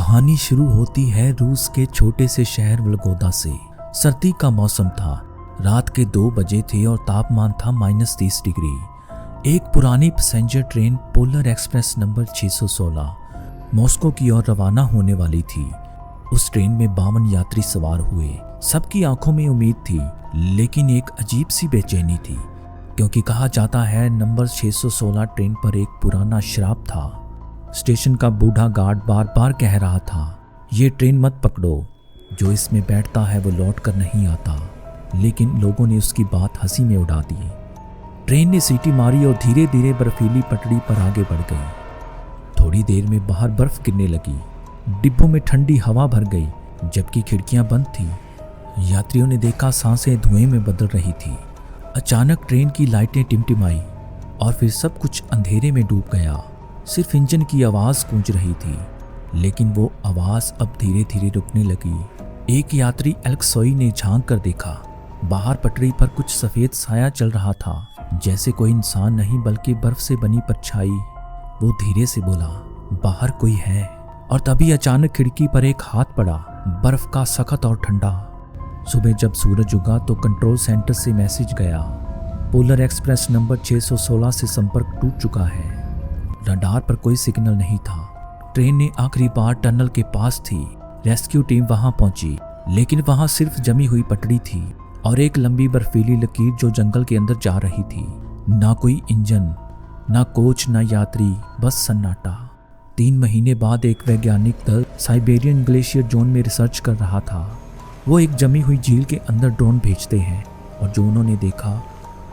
कहानी शुरू होती है रूस के छोटे से शहर वोल्गोदा से। सर्दी का मौसम था, रात के 2 बजे थे और तापमान था -30 डिग्री। एक पुरानी passenger train polar express number 616 Moscow की ओर रवाना होने वाली थी। उस ट्रेन में 52 यात्री सवार हुए। सबकी आंखों में उम्मीद थी, लेकिन एक अजीब सी बेचैनी थी, क्योंकि कहा जाता है नंबर 616 ट्रेन पर एक पुराना श्राप था। स्टेशन का बूढ़ा गार्ड बार बार कह रहा था, ये ट्रेन मत पकड़ो, जो इसमें बैठता है वो लौट कर नहीं आता। लेकिन लोगों ने उसकी बात हंसी में उड़ा दी। ट्रेन ने सीटी मारी और धीरे धीरे बर्फीली पटड़ी पर आगे बढ़ गई। थोड़ी देर में बाहर बर्फ गिरने लगी, डिब्बों में ठंडी हवा भर गई, जबकि खिड़कियां बंद थी। यात्रियों ने देखा सांसें धुएं में बदल रही थी। अचानक ट्रेन की लाइटें टिमटिमाई और फिर सब कुछ अंधेरे में डूब गया। सिर्फ इंजन की आवाज़ गूंज रही थी, लेकिन वो आवाज़ अब धीरे धीरे रुकने लगी। एक यात्री एलेक्सोई ने झांक कर देखा। बाहर पटरी पर कुछ सफ़ेद साया चल रहा था, जैसे कोई इंसान नहीं बल्कि बर्फ से बनी परछाई। वो धीरे से बोला, बाहर कोई है। और तभी अचानक खिड़की पर एक हाथ पड़ा, बर्फ का सख्त और ठंडा। सुबह जब सूरज उगा तो कंट्रोल सेंटर से मैसेज गया, पोलर एक्सप्रेस नंबर 616 से संपर्क टूट चुका है। रडार पर कोई सिग्नल नहीं था। ट्रेन ने आखिरी बार टनल के पास थी। रेस्क्यू टीम वहां पहुंची, लेकिन वहां सिर्फ जमी हुई पटड़ी थी और एक लंबी बर्फीली लकीर जो जंगल के अंदर जा रही थी। ना कोई इंजन, ना कोच, ना यात्री, बस सन्नाटा। 3 महीने बाद एक वैज्ञानिक दल साइबेरियन ग्लेशियर जोन में रिसर्च कर रहा था। वो एक जमी हुई झील के अंदर ड्रोन भेजते हैं, और जो उन्होंने देखा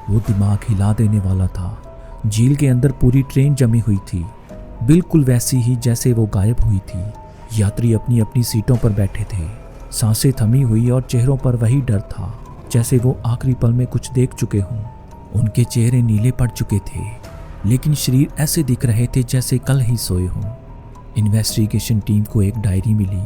वो दिमाग हिला देने वाला था। झील के अंदर पूरी ट्रेन जमी हुई थी, बिल्कुल वैसी ही जैसे वो गायब हुई थी। यात्री अपनी अपनी सीटों पर बैठे थे, सांसें थमी हुई और चेहरों पर वही डर था, जैसे वो आखिरी पल में कुछ देख चुके हों। उनके चेहरे नीले पड़ चुके थे, लेकिन शरीर ऐसे दिख रहे थे जैसे कल ही सोए हों। इन्वेस्टिगेशन टीम को एक डायरी मिली,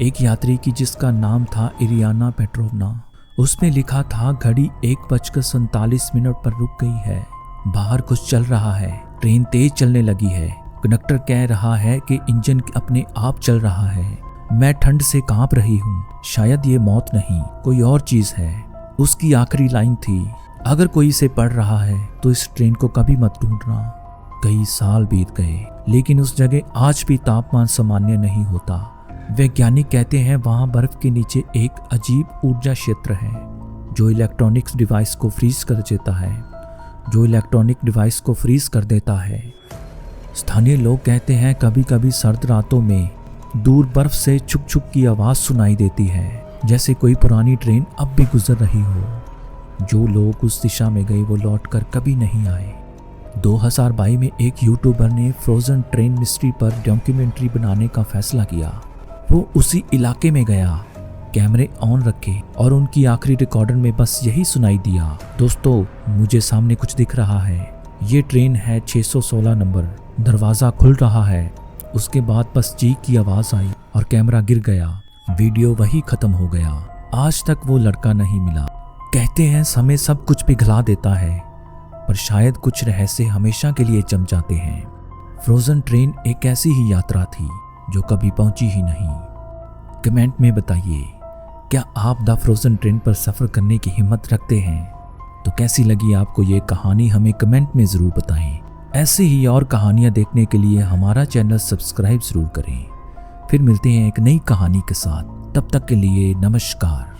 एक यात्री की जिसका नाम था इरियाना पेट्रोवना। उसने लिखा था, घड़ी 1:47 पर रुक गई है। बाहर कुछ चल रहा है, ट्रेन तेज चलने लगी है। कंडक्टर कह रहा है कि इंजन अपने आप चल रहा है। मैं ठंड से कांप रही हूँ, शायद ये मौत नहीं कोई और चीज है। उसकी आखिरी लाइन थी, अगर कोई इसे पढ़ रहा है तो इस ट्रेन को कभी मत ढूंढना। कई साल बीत गए, लेकिन उस जगह आज भी तापमान सामान्य नहीं होता। वैज्ञानिक कहते हैं वहां बर्फ के नीचे एक अजीब ऊर्जा क्षेत्र है, जो इलेक्ट्रॉनिक डिवाइस को फ्रीज कर देता है। स्थानीय लोग कहते हैं कभी कभी सर्द रातों में दूर बर्फ से छुक छुक की आवाज़ सुनाई देती है, जैसे कोई पुरानी ट्रेन अब भी गुजर रही हो। जो लोग उस दिशा में गए वो लौटकर कभी नहीं आए। 2022 में एक यूट्यूबर ने फ्रोजन ट्रेन मिस्ट्री पर डॉक्यूमेंट्री बनाने का फैसला किया। वो उसी इलाके में गया, कैमरे ऑन रखे और उनकी आखिरी रिकॉर्डर में बस यही सुनाई दिया, दोस्तों मुझे सामने कुछ दिख रहा है, ये ट्रेन है 616 नंबर, दरवाज़ा खुल रहा है। उसके बाद बस चीख की आवाज़ आई और कैमरा गिर गया। वीडियो वही खत्म हो गया। आज तक वो लड़का नहीं मिला। कहते हैं समय सब कुछ पिघला देता है, पर शायद कुछ रहस्य हमेशा के लिए जम जाते हैं। फ्रोजन ट्रेन एक ऐसी ही यात्रा थी जो कभी पहुंची ही नहीं। कमेंट में बताइए, क्या आप द फ्रोजन ट्रेन पर सफ़र करने की हिम्मत रखते हैं? तो कैसी लगी आपको ये कहानी, हमें कमेंट में ज़रूर बताएं। ऐसे ही और कहानियाँ देखने के लिए हमारा चैनल सब्सक्राइब ज़रूर करें। फिर मिलते हैं एक नई कहानी के साथ, तब तक के लिए नमस्कार।